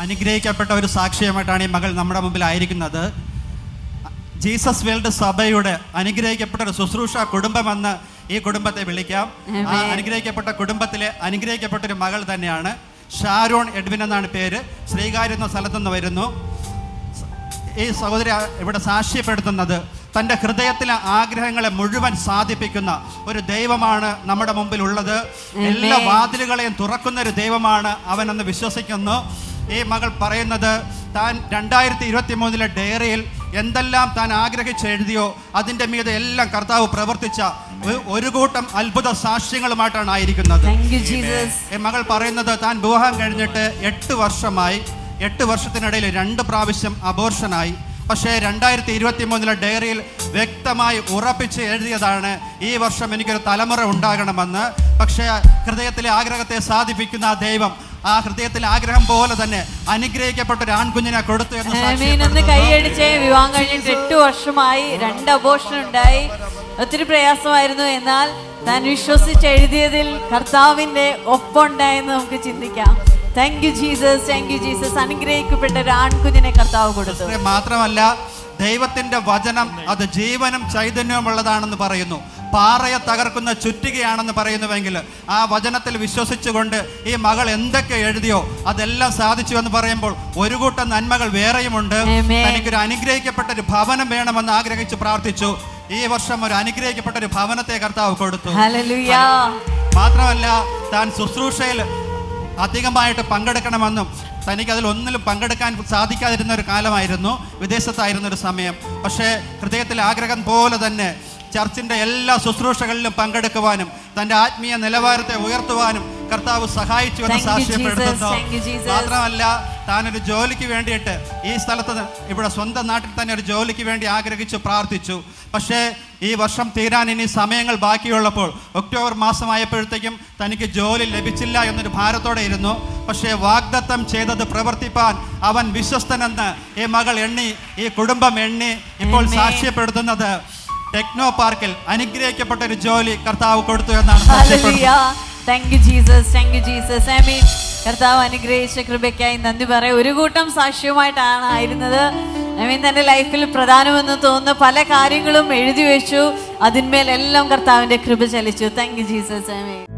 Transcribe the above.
അനുഗ്രഹിക്കപ്പെട്ട ഒരു സാക്ഷ്യമായിട്ടാണ് ഈ മകൾ നമ്മുടെ മുമ്പിലായിരിക്കുന്നത്. ജീസസ് വേൾഡ് സഭയുടെ അനുഗ്രഹിക്കപ്പെട്ട ഒരു ശുശ്രൂഷ കുടുംബമെന്ന് ഈ കുടുംബത്തെ വിളിക്കാം. ആ അനുഗ്രഹിക്കപ്പെട്ട കുടുംബത്തിലെ അനുഗ്രഹിക്കപ്പെട്ട ഒരു മകൾ തന്നെയാണ്. ഷാരോൺ എഡ്വിൻ എന്നാണ് പേര്. ശ്രീകാര്യം എന്ന സ്ഥലത്തുനിന്ന് വരുന്നു. ഈ സഹോദരി ഇവിടെ സാക്ഷ്യപ്പെടുത്തുന്നത് തൻ്റെ ഹൃദയത്തിലെ ആഗ്രഹങ്ങളെ മുഴുവൻ സാധിപ്പിക്കുന്ന ഒരു ദൈവമാണ് നമ്മുടെ മുമ്പിൽ ഉള്ളത്. എല്ലാ വാതിലുകളെയും തുറക്കുന്ന ഒരു ദൈവമാണ് അവനെന്ന് വിശ്വസിക്കുന്നു. ഈ മകൾ പറയുന്നത് താൻ 2023 ഡയറിയിൽ എന്തെല്ലാം താൻ ആഗ്രഹിച്ചെഴുതിയോ അതിൻ്റെ മീതെ എല്ലാം കർത്താവ് പ്രവർത്തിച്ച ഒരു കൂട്ടം അത്ഭുത സാക്ഷ്യങ്ങളുമായിട്ടാണ് ആയിരിക്കുന്നത്. ഈ മകൾ പറയുന്നത് താൻ വിവാഹം കഴിഞ്ഞിട്ട് 8 വർഷമായി. 8 വർഷത്തിനിടയിൽ 2 പ്രാവശ്യം അബോർഷനായി. പക്ഷേ 2023 ഡയറിയിൽ വ്യക്തമായി ഉറപ്പിച്ച് എഴുതിയതാണ് ഈ വർഷം എനിക്കൊരു തലമുറ ഉണ്ടാകണമെന്ന്. പക്ഷേ ഹൃദയത്തിലെ ആഗ്രഹത്തെ സാധിപ്പിക്കുന്ന ആ ദൈവം ആ ഹൃദയത്തിലെ ആഗ്രഹം പോലെ തന്നെ അനുഗ്രഹിക്കപ്പെട്ട ഒരു ആൺകുഞ്ഞിനെ കൊടുത്തു എന്ന് കൈയടിച്ച് വിവാഹം കഴിഞ്ഞിട്ട് 8 വർഷമായി 2 അബോർഷൻ ഉണ്ടായി. ഒത്തിരി പ്രയാസമായിരുന്നു. എന്നാൽ താൻ വിശ്വസിച്ചെഴുതിയതിൽ കർത്താവിന്റെ ഒപ്പമുണ്ടായെന്ന് നമുക്ക് ചിന്തിക്കാം. Thank you Jesus, thank you Jesus. അനുഗ്രഹിക്കപ്പെട്ട ഒരു ആൺകുഞ്ഞിനെ കർത്താവ് കൊടുത്തു. മാത്രമല്ല ദൈവത്തിന്റെ വചനം അത് ജീവനും ചൈതന്യവുമുള്ളതാണെന്ന് പറയുന്നു. പാറയെ തകർക്കുന്ന ചുറ്റികയാണെന്ന് പറയുന്നുവെങ്കിൽ ആ വചനത്തിൽ വിശ്വസിച്ചുകൊണ്ട് ഈ മകൾ എന്തൊക്കെ എഴുതിയോ അതെല്ലാം സാധിച്ചു എന്ന് പറയുമ്പോൾ ഒരു കൂട്ടം നന്മകൾ വേറെയുമുണ്ട്. എനിക്കൊരു അനുഗ്രഹിക്കപ്പെട്ട ഒരു ഭവനം വേണമെന്ന് ആഗ്രഹിച്ച് പ്രാർത്ഥിച്ചു. ഈ വർഷം ഒരു അനുഗ്രഹിക്കപ്പെട്ട ഒരു ഭവനത്തെ കർത്താവ് കൊടുത്തു. മാത്രമല്ല താൻ ശുശ്രൂഷയിൽ അധികമായിട്ട് പങ്കെടുക്കണമെന്നും തനിക്ക് അതിൽ ഒന്നിലും പങ്കെടുക്കാൻ സാധിക്കാതിരുന്ന ഒരു കാലമായിരുന്നു. വിദേശത്തായിരുന്ന ഒരു സമയം. പക്ഷേ ഹൃദയത്തിലെ ആഗ്രഹം പോലെ തന്നെ ചർച്ചിൻ്റെ എല്ലാ ശുശ്രൂഷകളിലും പങ്കെടുക്കുവാനും തൻ്റെ ആത്മീയ നിലവാരത്തെ ഉയർത്തുവാനും കർത്താവ് സഹായിച്ചു എന്ന് സാക്ഷ്യപ്പെടുത്തുന്നു. മാത്രമല്ല താനൊരു ജോലിക്ക് വേണ്ടിയിട്ട് ഈ സ്ഥലത്ത് ഇവിടെ സ്വന്തം നാട്ടിൽ തന്നെ ഒരു ജോലിക്ക് വേണ്ടി ആഗ്രഹിച്ചു പ്രാർത്ഥിച്ചു. പക്ഷേ ഈ വർഷം തീരാൻ ഇനി സമയങ്ങൾ ബാക്കിയുള്ളപ്പോൾ ഒക്ടോബർ മാസമായപ്പോഴത്തേക്കും തനിക്ക് ജോലി ലഭിച്ചില്ല എന്നൊരു ഭാരത്തോടെ ഇരുന്നു. പക്ഷേ വാഗ്ദത്തം ചെയ്തത് പ്രവർത്തിപ്പാൻ അവൻ വിശ്വസ്തനെന്ന് ഈ മകൾ എണ്ണി, ഈ കുടുംബം എണ്ണി ഇപ്പോൾ സാക്ഷ്യപ്പെടുത്തുന്നത് ടെക്നോ പാർക്കിൽ അനുഗ്രഹിക്കപ്പെട്ട ഒരു ജോലി കർത്താവ് കൊടുത്തു എന്നാണ്. Thank you Jesus, thank you Jesus. Amen. കർത്താവ് അനുഗ്രഹിച്ച കൃപയ്ക്കായി നന്ദി പറയാം. ഒരു കൂട്ടം സാക്ഷ്യമായിട്ടാണ് ആയിരുന്നത്. ആമീൻ. തൻ്റെ ലൈഫിൽ പ്രധാനമെന്ന് തോന്നുന്ന പല കാര്യങ്ങളും എഴുതി വെച്ചു. അതിന്മേലെല്ലാം കർത്താവിൻ്റെ കൃപ ചലിച്ചു. Thank you Jesus. ആമീൻ.